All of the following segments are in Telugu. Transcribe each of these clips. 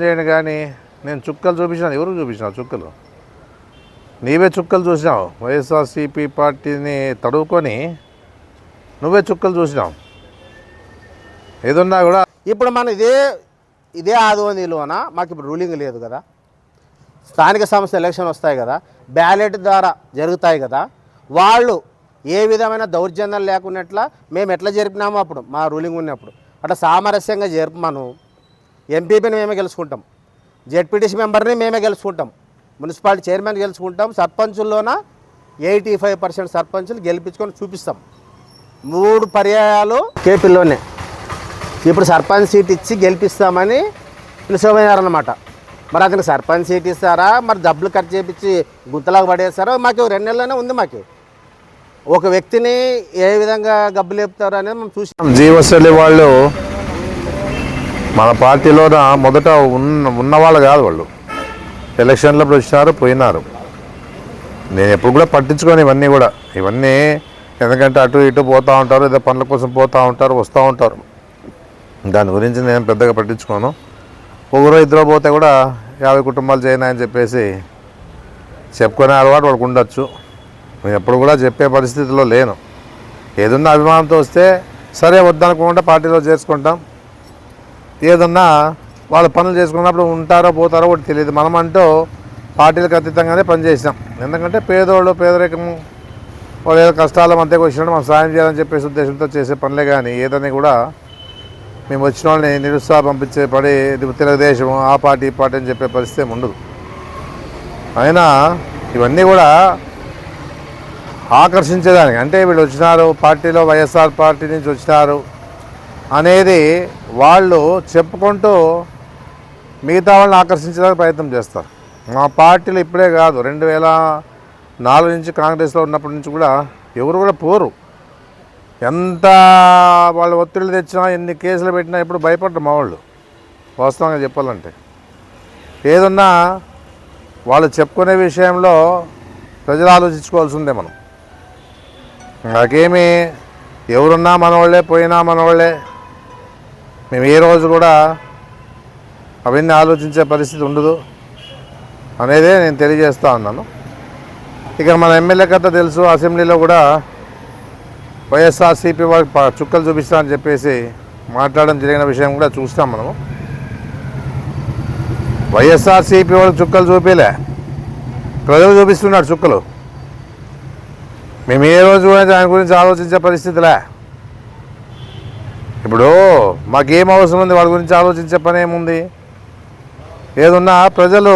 చేయండి కానీ నేను చుక్కలు చూపించాను. ఎవరికి చూపించినావు చుక్కలు? నీవే చుక్కలు చూసినావు. వైఎస్ఆర్సీపీ పార్టీని తడువుకొని నువ్వే చుక్కలు చూసినావు. ఏదున్నా కూడా ఇప్పుడు మన ఇదే ఆదోనిలోన మాకు ఇప్పుడు రూలింగ్ లేదు కదా, స్థానిక సంస్థ ఎలక్షన్ వస్తాయి కదా, బ్యాలెట్ ద్వారా జరుగుతాయి కదా, వాళ్ళు ఏ విధమైన దౌర్జన్యం లేకున్నట్లా మేము ఎట్లా జరిపినామో అప్పుడు మా రూలింగ్ ఉన్నప్పుడు అట్లా సామరస్యంగా జరుపుమను. ఎంపీపీని మేమే గెలుచుకుంటాం, జెడ్పీటీసీ మెంబర్ని మేమే గెలుచుకుంటాం, మున్సిపాలిటీ చైర్మన్ గెలుచుకుంటాం, సర్పంచుల్లోన 85% సర్పంచులు గెలిపించుకొని చూపిస్తాం. 3 పర్యాయాలు కేపీలోనే ఇప్పుడు సర్పంచ్ సీట్ ఇచ్చి గెలిపిస్తామని పిలుచుకుపోయారన్నమాట. మరి అతనికి సర్పంచ్ సీట్ ఇస్తారా, మరి డబ్బులు ఖర్చు చేయించి గుంతలాగా పడేస్తారో మాకు 2 నెలల్లోనే ఉంది. మాకు ఒక వ్యక్తిని ఏ విధంగా గబ్బు లేపుతారు అనేది మనం చూసాం. జీవశైలి వాళ్ళు మన పార్టీలో మొదట ఉన్నవాళ్ళు కాదు. వాళ్ళు ఎలక్షన్లప్పుడు వచ్చినారు, పోయినారు. నేను ఎప్పుడు కూడా పట్టించుకోను ఇవన్నీ ఎందుకంటే అటు ఇటు పోతూ ఉంటారు, ఏదో పనుల కోసం పోతూ ఉంటారు, వస్తూ ఉంటారు. దాని గురించి నేను పెద్దగా పట్టించుకోను. ఒకరో ఇద్దరు పోతే కూడా 50 కుటుంబాలు చేయనాయని చెప్పేసి చెప్పుకునే అలవాటు వాళ్ళకు ఉండొచ్చు. నేను ఎప్పుడు కూడా చెప్పే పరిస్థితిలో లేను. ఏదన్నా అభిమానంతో వస్తే సరే, వద్దనుకోకుండా పార్టీలో చేర్చుకుంటాం. ఏదన్నా వాళ్ళ పనులు చేసుకున్నప్పుడు ఉంటారో పోతారో ఒకటి తెలియదు. మనమంటూ పార్టీలకు అతీతంగానే పనిచేసినాం. ఎందుకంటే పేదరికము వాళ్ళు ఏదో కష్టాల మధ్యకు వచ్చినట్టు మనం సాయం చేయాలని చెప్పేసి ఉద్దేశంతో చేసే పనులే కానీ ఏదని కూడా మేము వచ్చిన వాళ్ళని నిరుత్సాహం పంపించే పడి తెలుగుదేశం ఆ పార్టీ ఈ పార్టీ అని చెప్పే పరిస్థితి ఉండదు. అయినా ఇవన్నీ కూడా ఆకర్షించేదానికి, అంటే వీళ్ళు వచ్చినారు పార్టీలో, వైఎస్ఆర్ పార్టీ నుంచి వచ్చినారు అనేది వాళ్ళు చెప్పుకుంటూ మిగతా వాళ్ళని ఆకర్షించడానికి ప్రయత్నం చేస్తారు. మా పార్టీలో ఇప్పుడే కాదు, 2004 నుంచి కాంగ్రెస్లో ఉన్నప్పటి నుంచి కూడా ఎవరు కూడా పోరు. ఎంత వాళ్ళు ఒత్తిళ్ళు తెచ్చినా, ఎన్ని కేసులు పెట్టినా ఎప్పుడు భయపడ్డారు మా వాళ్ళు. వాస్తవంగా చెప్పాలంటే ఏదన్నా వాళ్ళు చెప్పుకునే విషయంలో ప్రజలు ఆలోచించుకోవాల్సిందే. మనం నాకేమి ఎవరున్నా మనవాళ్ళే, పోయినా మనవాళ్ళే. మేము ఏ రోజు కూడా అవన్నీ ఆలోచించే పరిస్థితి ఉండదు అనేదే నేను తెలియజేస్తూ ఉన్నాను. ఇక మన ఎమ్మెల్యే కథ తెలుసు. అసెంబ్లీలో కూడా వైఎస్ఆర్సీపీ వాళ్ళకి చుక్కలు చూపిస్తామని చెప్పేసి మాట్లాడడం జరిగిన విషయం కూడా చూస్తాం మనము. వైఎస్ఆర్సీపీ వాళ్ళకి చుక్కలు చూపిలే, ప్రజలు చూపిస్తున్నాడు చుక్కలు. మేము ఏ రోజు కూడా దాని గురించి ఆలోచించే పరిస్థితిలే. ఇప్పుడు మాకేం అవసరం ఉంది వాళ్ళ గురించి ఆలోచించే పని ఏముంది? ఏదున్నా ప్రజలు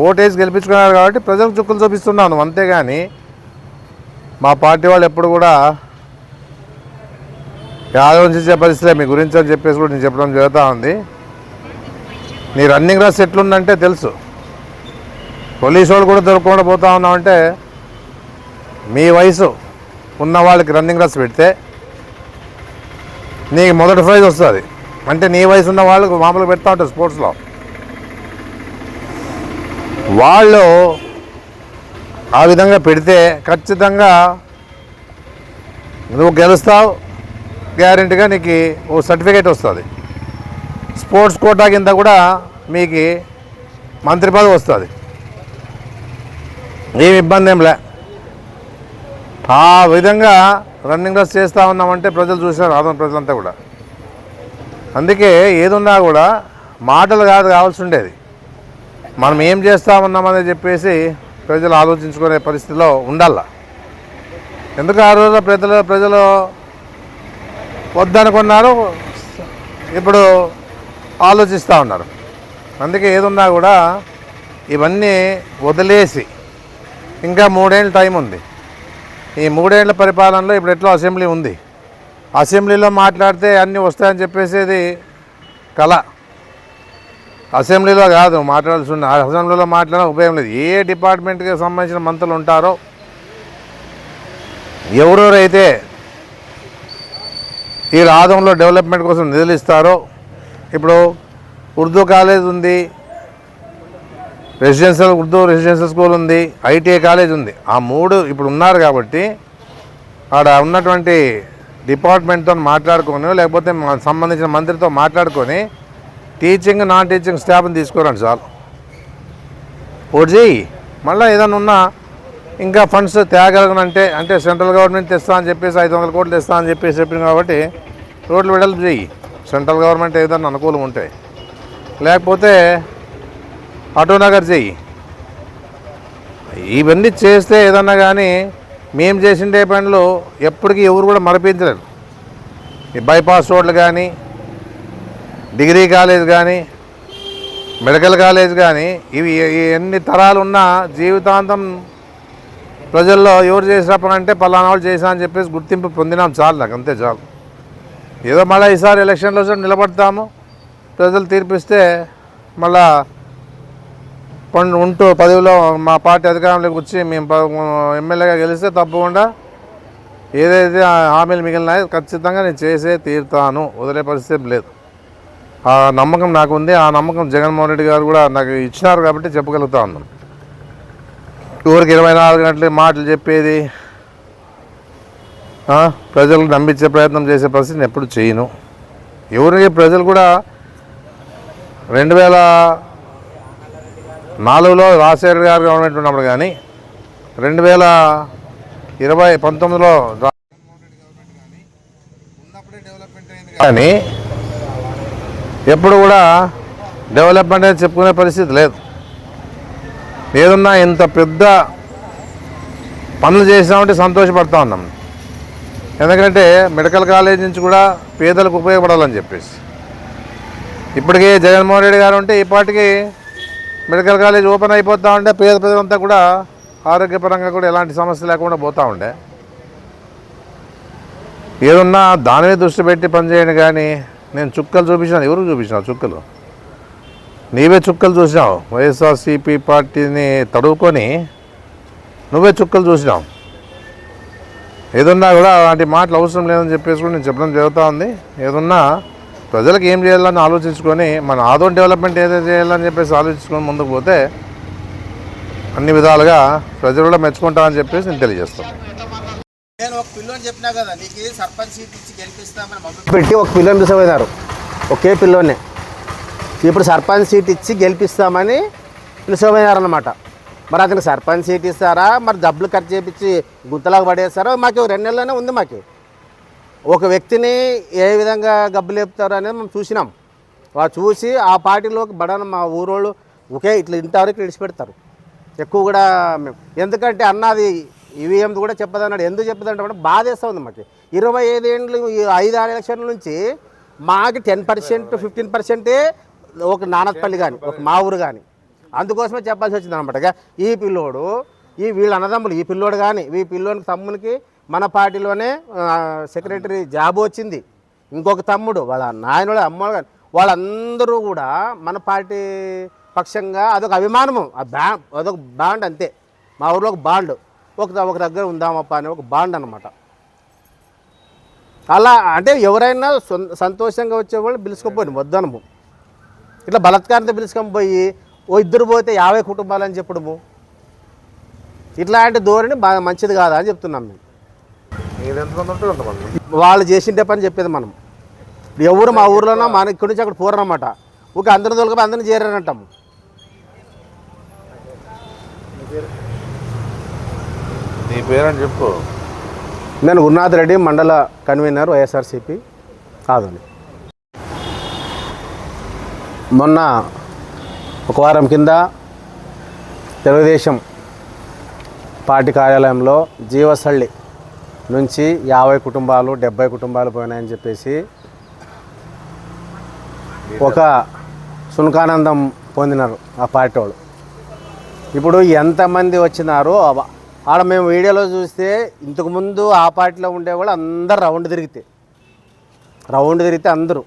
ఓటేసి గెలిపించుకున్నారు కాబట్టి ప్రజలకు చుక్కలు చూపిస్తున్నాను, అంతేగాని మా పార్టీ వాళ్ళు ఎప్పుడు కూడా ఆలోచించే పరిస్థితులే మీ గురించి అని చెప్పేసి కూడా నేను చెప్పడం జరుగుతూ ఉంది. నీ రన్నింగ్ రేస్ ఎట్లుందంటే తెలుసు. పోలీసు వాళ్ళు కూడా దొరకకుండా పోతా ఉన్నామంటే మీ వయసు ఉన్న వాళ్ళకి రన్నింగ్ రేస్ పెడితే నీకు మొదటి ప్రైజ్ వస్తుంది. అంటే నీ వయసు ఉన్న వాళ్ళకు మామూలుగా పెడతా ఉంటారు స్పోర్ట్స్లో. వాళ్ళు ఆ విధంగా పెడితే ఖచ్చితంగా నువ్వు గెలుస్తావు, గ్యారెంటీగా నీకు ఓ సర్టిఫికేట్ వస్తుంది. స్పోర్ట్స్ కోటా కింద కూడా మీకు మంత్రి పదవి వస్తుంది. ఏమి ఇబ్బంది ఏం లే. ఆ విధంగా రన్నింగ్ రేస్ చేస్తూ ఉన్నామంటే ప్రజలు చూసినారు, ఆంధ్ర ప్రజలంతా కూడా. అందుకే ఏదున్నా కూడా మాటలు కాదు కావాల్సి ఉండేది, మనం ఏం చేస్తూ ఉన్నామని చెప్పేసి ప్రజలు ఆలోచించుకునే పరిస్థితిలో ఉండాల. ఎందుకు ఆ రోజు ప్రజలు వద్దనుకున్నారు, ఇప్పుడు ఆలోచిస్తూ ఉన్నారు. అందుకే ఏదున్నా కూడా ఇవన్నీ వదిలేసి ఇంకా 3 ఏళ్ళ టైం ఉంది. ఈ 3 ఏళ్ల పరిపాలనలో ఇప్పుడు ఎట్లా అసెంబ్లీ ఉంది, అసెంబ్లీలో మాట్లాడితే అన్నీ వస్తాయని చెప్పేసేది కళ. అసెంబ్లీలో కాదు మాట్లాడాల్సి ఉంది. అసెంబ్లీలో మాట్లాడిన ఉపయోగం లేదు. ఏ డిపార్ట్మెంట్కి సంబంధించిన మంత్రులు ఉంటారో, ఎవరెవరైతే ఈ ఆదంలో డెవలప్మెంట్ కోసం నిధులు ఇస్తారో, ఇప్పుడు ఉర్దూ కాలేజ్ ఉంది, ఉర్దూ రెసిడెన్షియల్ స్కూల్ ఉంది, ఐటీఐ కాలేజ్ ఉంది. ఆ 3 ఇప్పుడు ఉన్నారు కాబట్టి ఆడ ఉన్నటువంటి డిపార్ట్మెంట్తో మాట్లాడుకొని, లేకపోతే సంబంధించిన మంత్రితో మాట్లాడుకొని టీచింగ్ నాన్ టీచింగ్ స్టాఫ్ని తీసుకురండి చాలు. ఓటు చేయి. మళ్ళీ ఏదైనా ఉన్నా ఇంకా ఫండ్స్ తేగలగనంటే అంటే సెంట్రల్ గవర్నమెంట్ తెస్తా అని చెప్పేసి 500 కోట్లు తెస్తా అని చెప్పేసి చెప్పింది కాబట్టి రోడ్లు వెడల్పు చేయి. సెంట్రల్ గవర్నమెంట్ ఏదైనా అనుకూలం ఉంటాయి, లేకపోతే ఆటోనగర్ చెయ్యి. ఇవన్నీ చేస్తే ఏదన్నా కానీ మేము చేసిండే పనులు ఎప్పటికీ ఎవరు కూడా మరపించలేరు. ఈ బైపాస్ రోడ్లు కానీ, డిగ్రీ కాలేజ్ కానీ, మెడికల్ కాలేజ్ కానీ, ఇవి ఎన్ని తరాలు ఉన్నా జీవితాంతం ప్రజల్లో ఎవరు చేసిన పని అంటే పలానా వాళ్ళు చేశా అని చెప్పేసి గుర్తింపు పొందినాం చాలు. నాకు అంతే చాలు. ఏదో మళ్ళీ ఈసారి ఎలక్షన్లో నిలబడతాము, ప్రజలు తీర్పిస్తే మళ్ళా ఉంటూ పదవిలో మా పార్టీ అధికారంలోకి వచ్చి మేము ఎమ్మెల్యేగా గెలిస్తే తప్పకుండా ఏదైతే హామీలు మిగిలినాయో ఖచ్చితంగా నేను చేసే తీరుతాను, వదిలే పరిస్థితి లేదు. ఆ నమ్మకం నాకు ఉంది. ఆ నమ్మకం జగన్మోహన్ రెడ్డి గారు కూడా నాకు ఇచ్చినారు కాబట్టి చెప్పగలుగుతా ఉన్నాను. ఊరికి 24 గంటలు మాటలు చెప్పేది, ప్రజలకు నమ్మించే ప్రయత్నం చేసే పరిస్థితిని ఎప్పుడు చేయను. ఎవరికి ప్రజలు కూడా 2004లో రాజశేఖర్ గారు గవర్నమెంట్ ఉన్నప్పుడు కానీ 2019లో కానీ ఎప్పుడు కూడా డెవలప్మెంట్ అని చెప్పుకునే పరిస్థితి లేదు. ఏదన్నా ఇంత పెద్ద పనులు చేసినామంటే సంతోషపడతా ఉన్నాం. ఎందుకంటే మెడికల్ కాలేజ్ నుంచి కూడా పేదలకు ఉపయోగపడాలని చెప్పేసి ఇప్పటికే జగన్మోహన్ రెడ్డి గారు ఉంటే ఈ పాటికి మెడికల్ కాలేజ్ ఓపెన్ అయిపోతూ ఉంటే పేద ప్రజలంతా కూడా ఆరోగ్యపరంగా కూడా ఎలాంటి సమస్య లేకుండా పోతూ ఉండే. ఏదన్నా దాని మీద దృష్టి పెట్టి పనిచేయండి. కానీ నేను చుక్కలు చూపించాను. ఎవరికి చూపించినావు చుక్కలు? నీవే చుక్కలు చూసినావు. వైఎస్ఆర్సీపీ పార్టీని తడువుకొని నువ్వే చుక్కలు చూసినావు. ఏదన్నా కూడా అలాంటి మాటలు అవసరం లేదని చెప్పేసి కూడా నేను చెప్పడం జరుగుతూ ఉంది. ఏదన్నా ప్రజలకు ఏం చేయాలని ఆలోచించుకొని మన ఆదోన్ డెవలప్మెంట్ ఏదైతే చేయాలని చెప్పేసి ఆలోచించుకొని ముందుకు పోతే అన్ని విధాలుగా ప్రజలు కూడా మెచ్చుకుంటామని చెప్పేసి నేను తెలియజేస్తాను. నేను ఒక పిల్లోని చెప్పినా కదా, నీకు సర్పంచ్ సీట్ ఇచ్చి గెలిపిస్తామని పెట్టి ఒక పిల్లోని పిలిచిపోయినారు, ఒకే పిల్లోనే. ఇప్పుడు సర్పంచ్ సీట్ ఇచ్చి గెలిపిస్తామని పిలిచిపోయినారన్నమాట. మరి అతనికి సర్పంచ్ సీట్ ఇస్తారా, మరి డబ్బులు ఖర్చు చేయించి గుంతలాగా పడేస్తారో మాకు 2 నెలల్లోనే ఉంది. మాకు ఒక వ్యక్తిని ఏ విధంగా గబ్బు లేపుతారు అనేది మనం చూసినాం. వాళ్ళు చూసి ఆ పార్టీలోకి బడన మా ఊరోళ్ళు ఒకే ఇట్లా ఇంతవరకు విడిచిపెడతారు. ఎక్కువ కూడా ఎందుకంటే అన్నది ఈవీఎం కూడా చెప్పదన్నాడు. ఎందుకు చెప్పదంటే కూడా బాధేస్తూ ఉంది మాకు. 25 ఏళ్ళు 5-6 ఎలక్షన్ల నుంచి మాకు 10% 15% ఒక నానక్పల్లి కానీ ఒక మా ఊరు కానీ అందుకోసమే చెప్పాల్సి వచ్చింది అనమాట. ఈ పిల్లోడు వీళ్ళ అన్నదమ్ములు ఈ పిల్లోడు కానీ ఈ పిల్లోనికి తమ్మునికి మన పార్టీలోనే సెక్రటరీ జాబ్ వచ్చింది. ఇంకొక తమ్ముడు వాళ్ళ నాయనోడు అమ్మోడు కానీ వాళ్ళందరూ కూడా మన పార్టీ పక్షంగా అదొక అభిమానము. అదొక బాండ్ అంతే. మా ఊరిలో ఒక బాండ్ ఒక దగ్గర ఉందామప్ప అని ఒక బాండ్ అనమాట. అలా అంటే ఎవరైనా సంతోషంగా వచ్చేవాళ్ళు పిలుచుకోపోయి వద్దనము. ఇట్లా బలత్కారంతో పిలుచుకొని పోయి ఓ ఇద్దరు పోతే 50 కుటుంబాలు అని చెప్పడము ఇట్లాంటి ధోరణి బాగా మంచిది కాదా అని చెప్తున్నాం మేము. వాళ్ళు చేసిండే పని చెప్పేది మనం. ఎవరు మా ఊర్లోనో మన ఇక్కడి నుంచి అక్కడ పోరనమాట. ఊకే అందరిని తోలుకపోయి అందరిని చేరారంటాము. నీ పేరని చెప్పు. నేను గురునాథ్ రెడ్డి, మండల కన్వీనర్ వైఎస్ఆర్సీపీ కాదని. మొన్న ఒక వారం కింద తెలుగుదేశం పార్టీ కార్యాలయంలో జీవసళ్ళి నుంచి 50 కుటుంబాలు 70 కుటుంబాలు పోయినాయని చెప్పేసి ఒక సునకానందం పొందినారు ఆ పార్టీ వాళ్ళు. ఇప్పుడు ఎంతమంది వచ్చినారో ఆడ మేము వీడియోలో చూస్తే ఇంతకుముందు ఆ పార్టీలో ఉండేవాళ్ళు అందరు రౌండ్ తిరిగితే అందరూ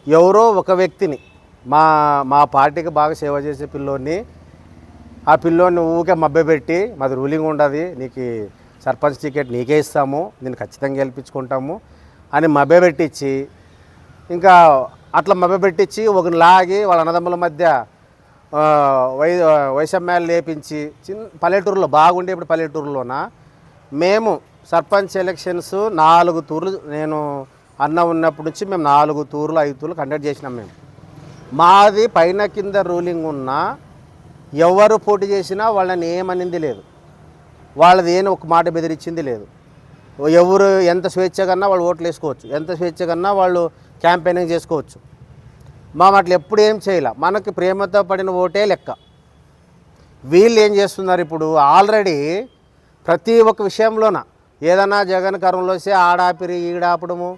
ఎవరో ఒక వ్యక్తిని మా పార్టీకి బాగా సేవ చేసే పిల్లోని ఆ పిల్లోని ఊకే మభ్యపెట్టి మాది రూలింగ్ ఉండదు, నీకు సర్పంచ్ టికెట్ నీకే ఇస్తాము, నేను ఖచ్చితంగా గెలిపించుకుంటాము అని మభ్యపెట్టించి ఇంకా అట్లా మభ్యపెట్టించి ఒకరిని లాగి వాళ్ళ అన్నదమ్ముల మధ్య వైషమ్యాలు లేపించి పల్లెటూరులో బాగుండే. ఇప్పుడు పల్లెటూరులోన మేము సర్పంచ్ ఎలక్షన్స్ 4 తూర్లు నేను అన్న ఉన్నప్పటి నుంచి మేము 4 తూర్లు 5 తూర్లు కండక్ట్ చేసినాం. మేము మాది పైన కింద రూలింగ్ ఉన్నా ఎవరు పోటీ చేసినా వాళ్ళని ఏమనింది లేదు, వాళ్ళది ఏం ఒక మాట బెదిరించింది లేదు. ఎవరు ఎంత స్వేచ్ఛగా వాళ్ళు ఓట్లు వేసుకోవచ్చు, ఎంత స్వేచ్ఛగా వాళ్ళు క్యాంపెయినింగ్ చేసుకోవచ్చు. అట్లా ఎప్పుడు ఏం చేయలే, మనకి ప్రేమతో పడిన ఓటే లెక్క. వీళ్ళు ఏం చేస్తున్నారు ఇప్పుడు, ఆల్రెడీ ప్రతి ఒక్క విషయంలోన ఏదన్నా జగన్ కరంలో వస్తే ఆడాపిరి ఈడాపడము,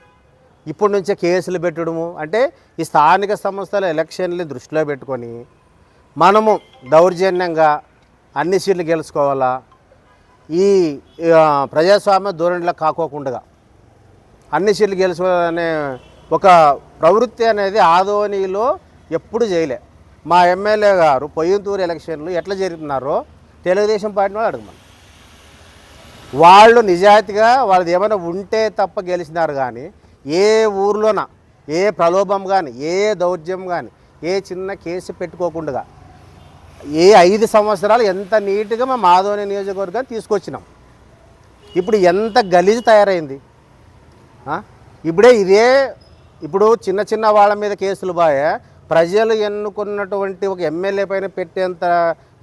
ఇప్పటి నుంచే కేసులు పెట్టడము. అంటే ఈ స్థానిక సంస్థల ఎలక్షన్లు దృష్టిలో పెట్టుకొని మనము దౌర్జన్యంగా అన్ని సీట్లు గెలుచుకోవాలా, ఈ ప్రజాస్వామ్య ధోరణిలో కాకోకుండా అన్ని సీట్లు గెలుచుకోవాలనే ఒక ప్రవృత్తి అనేది ఆదోనిలో ఎప్పుడు చేయలే. మా ఎమ్మెల్యే గారు పొయ్యంతూరు ఎలక్షన్లు ఎట్లా జరుగుతున్నారో తెలుగుదేశం పార్టీ వాళ్ళు అడగమని. వాళ్ళు నిజాయితీగా వాళ్ళది ఏమైనా ఉంటే తప్ప గెలిచినారు. కానీ ఏ ఊర్లోన ఏ ప్రలోభం కానీ ఏ దౌర్జన్యం కానీ ఏ చిన్న కేసు పెట్టుకోకుండా ఏ 5 సంవత్సరాలు ఎంత నీట్గా మా ఆదోని నియోజకవర్గాన్ని తీసుకొచ్చినాం. ఇప్పుడు ఎంత గలీజు తయారైంది. ఇప్పుడు చిన్న చిన్న వాళ్ళ మీద కేసులు బాయే, ప్రజలు ఎన్నుకున్నటువంటి ఒక ఎమ్మెల్యే పైన పెట్టేంత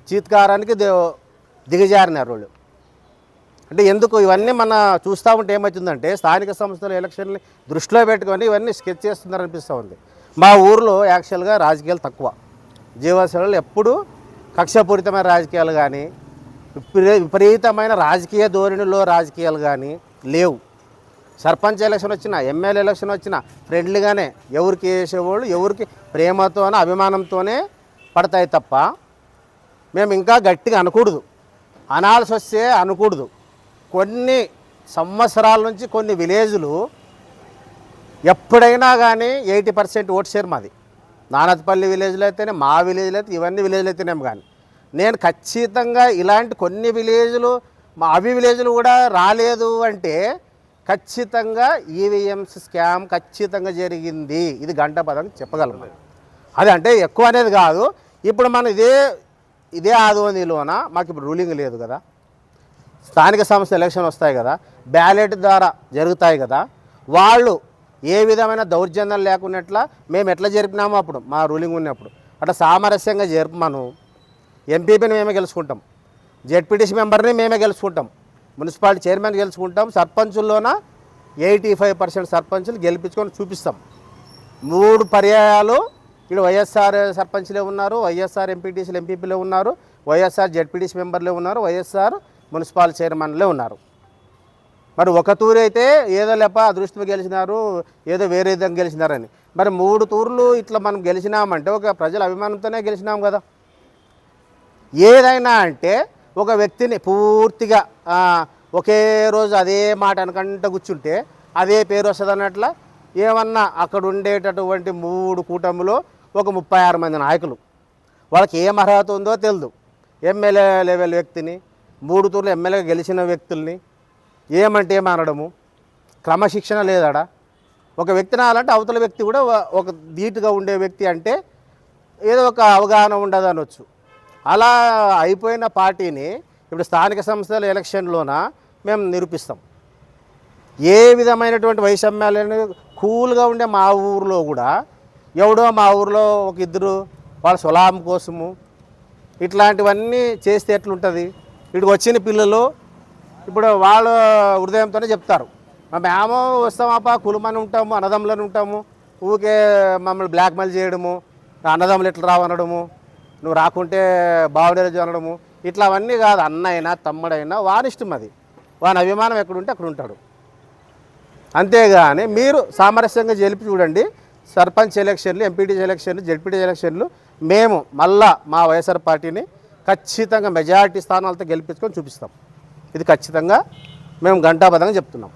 చీత్కారానికి దిగజారినారు వాళ్ళు. అంటే ఎందుకు ఇవన్నీ మన చూస్తూ ఉంటే ఏమవుతుందంటే స్థానిక సంస్థల ఎలక్షన్ని దృష్టిలో పెట్టుకొని ఇవన్నీ స్కెచ్ చేస్తున్నారు అనిపిస్తూ ఉంది. మా ఊరిలో యాక్చువల్గా రాజకీయాలు తక్కువ, జీవశాలలో ఎప్పుడు కక్షపూరితమైన రాజకీయాలు కానీ విపరీతమైన రాజకీయ ధోరణిలో రాజకీయాలు కానీ లేవు. సర్పంచ్ ఎలక్షన్ వచ్చినా ఎమ్మెల్యే ఎలక్షన్ వచ్చినా ఫ్రెండ్లీగానే ఎవరికి వేసేవాళ్ళు ఎవరికి ప్రేమతోనే అభిమానంతోనే పడతాయి తప్ప మేము ఇంకా గట్టిగా అనకూడదు, అనాల్సి వస్తే అనకూడదు. కొన్ని సంవత్సరాల నుంచి కొన్ని విలేజ్లు ఎప్పుడైనా కానీ 80% ఓట్ షేర్ మాది. నానత్పల్లి విలేజ్లో అయితేనే, మా విలేజ్లో అయితే, ఇవన్నీ విలేజ్లు అయితేనేమో కానీ నేను ఖచ్చితంగా ఇలాంటి కొన్ని విలేజ్లు మా అవి విలేజ్లు కూడా రాలేదు అంటే ఖచ్చితంగా ఈవీఎంస్ స్కామ్ ఖచ్చితంగా జరిగింది, ఇది గంటపదం చెప్పగలం. అది అంటే ఎక్కువ అనేది కాదు. ఇప్పుడు మన ఇదే ఆదోనిలోన మాకు ఇప్పుడు రూలింగ్ లేదు కదా, స్థానిక సంస్థ ఎలక్షన్ వస్తాయి కదా, బ్యాలెట్ ద్వారా జరుగుతాయి కదా, వాళ్ళు ఏ విధమైన దౌర్జన్యం లేకున్నట్లా మేము ఎట్లా జరిపినామో అప్పుడు మా రూలింగ్ ఉన్నప్పుడు అట్లా సామరస్యంగా జరుపుమను. ఎంపీపీని మేమే గెలుచుకుంటాం, జెడ్పీటీసీ మెంబర్ని మేమే గెలుచుకుంటాం, మున్సిపాలిటీ చైర్మన్ గెలుచుకుంటాం, సర్పంచుల్లోన 85% సర్పంచులు గెలిపించుకొని చూపిస్తాం. 3 పర్యాయాలు ఇక్కడ వైఎస్ఆర్ సర్పంచ్లే ఉన్నారు, వైఎస్ఆర్ ఎంపీటీసీలు ఎంపీపీలే ఉన్నారు, వైఎస్ఆర్ జెడ్పీటీసీ మెంబర్లే ఉన్నారు, వైఎస్ఆర్ మున్సిపల్ చైర్మన్లే ఉన్నారు. మరి ఒక తూరు అయితే ఏదో లేప అదృష్టం గెలిచినారు, ఏదో వేరే విధంగా గెలిచినారని. మరి 3 తూర్లు ఇట్లా మనం గెలిచినామంటే ఒక ప్రజల అభిమానంతోనే గెలిచినాం కదా. ఏదైనా అంటే ఒక వ్యక్తిని పూర్తిగా ఒకే రోజు అదే మాట అనకంట కూర్చుంటే అదే పేరు వస్తుంది అన్నట్ల ఏమన్నా అక్కడ ఉండేటటువంటి 3 కూటమిలో ఒక 36 మంది నాయకులు వాళ్ళకి ఏం అర్హత ఉందో తెలియదు. ఎమ్మెల్యే లెవెల్ వ్యక్తిని 3 తూర్లు ఎమ్మెల్యేగా గెలిచిన వ్యక్తుల్ని ఏమంటే ఏమనడము, క్రమశిక్షణ లేదాడా. ఒక వ్యక్తిని అనాలంటే అవతల వ్యక్తి కూడా ఒక ధీటుగా ఉండే వ్యక్తి అంటే ఏదో ఒక అవగాహన ఉండదు అనొచ్చు. అలా అయిపోయిన పార్టీని ఇప్పుడు స్థానిక సంస్థల ఎలక్షన్లోన మేము నిరూపిస్తాం. ఏ విధమైనటువంటి వైషమ్యాలను కూల్గా ఉండే మా ఊరిలో కూడా ఎవడో మా ఊరిలో ఒక 2 వాళ్ళ స్వలాభం కోసము ఇట్లాంటివన్నీ చేస్తే ఎట్లుంటుంది. ఇక్కడికి వచ్చిన పిల్లలు ఇప్పుడు వాళ్ళ హృదయంతోనే చెప్తారు, మేము వస్తామాపా కులమని ఉంటాము, అన్నదమ్ములని ఉంటాము, ఊరికే మమ్మల్ని బ్లాక్మెయిల్ చేయడము, అన్నదమ్ములు ఎట్లా రావనడము, నువ్వు రాకుంటే బావుడేది అనడము, ఇట్లా అవన్నీ కాదు. అన్నైనా తమ్ముడైనా వానిష్టం, అది వాని అభిమానం ఎక్కడుంటే అక్కడ ఉంటాడు. అంతేగాని మీరు సామరస్యంగా గెలిపి చూడండి. సర్పంచ్ ఎలక్షన్లు, ఎంపీటీసీ ఎలక్షన్లు, జెడ్పీటీసీ ఎలక్షన్లు మేము మళ్ళా మా వైఎస్ఆర్ పార్టీని ఖచ్చితంగా మెజారిటీ స్థానాలతో గెలిపించుకొని చూపిస్తాం. ఇది ఖచ్చితంగా మేము ఘంటాపథంగా చెప్తున్నాం.